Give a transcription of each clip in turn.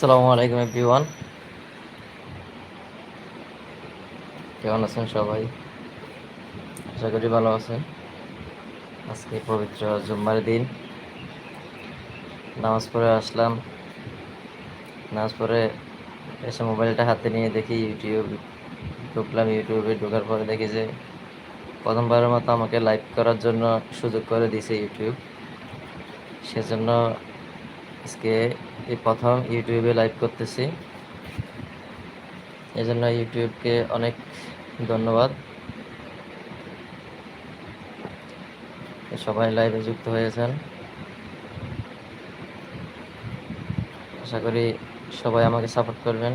আসসালামু আলাইকুম এভরিওয়ান, কেমন আছেন সবাই? আশা করি ভালো আছেন। আজকে পবিত্র জুম্মার দিন, নামাজ পড়ে আসলাম। নামাজ পড়ে এসে মোবাইলটা হাতে নিয়ে দেখি ইউটিউবে ঢোকার পরে দেখি যে প্রথমবারের মতো আমাকে লাইভ করার জন্য সুযোগ করে দিয়েছে ইউটিউব। সেজন্য আজকে এই প্রথম ইউটিউবে লাইভ করতেছি। এজন্য ইউটিউবকে অনেক ধন্যবাদ। সবাই লাইভে যুক্ত হয়েছেন, আশা করি সবাই আমাকে সাপোর্ট করবেন।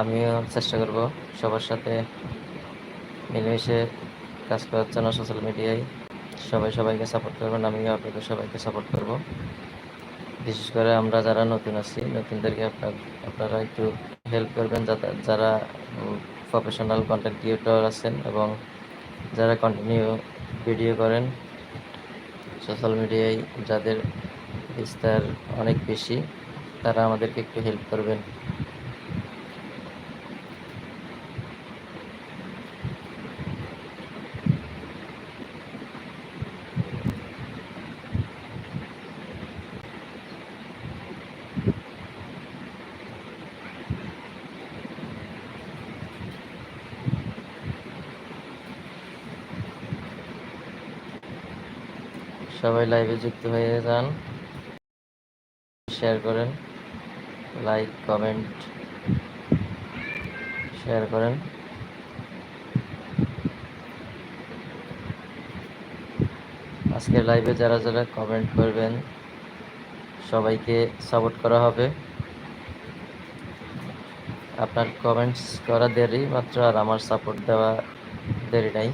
আমিও চেষ্টা করব সবার সাথে মিলেমিশে কাজ করার জন্য সোশ্যাল মিডিয়ায়। সবাই সবাইকে সাপোর্ট করবেন, আমিও আপনাদের সবাইকে সাপোর্ট করব। বিশেষ করে আমরা যারা নতুন আছি, নতুনদেরকে আপনারা একটু হেল্প করবেন, যারা প্রফেশনাল কন্টেন্ট ক্রিয়েটর আছেন এবং যারা কন্টিনিউ ভিডিও করেন সোশ্যাল মিডিয়ায়, যাদের বিস্তার অনেক বেশি, তারা আমাদেরকে একটু হেল্প করবেন। সবাই লাইভে যুক্ত হয়ে যান, শেয়ার করেন, লাইক কমেন্ট শেয়ার করেন। আজকের লাইভে যারা যারা কমেন্ট করবেন সবাইকে সাপোর্ট করা হবে। আপনার কমেন্টস করা দেরি মাত্র, আর আমার সাপোর্ট দেওয়া দেরি নাই।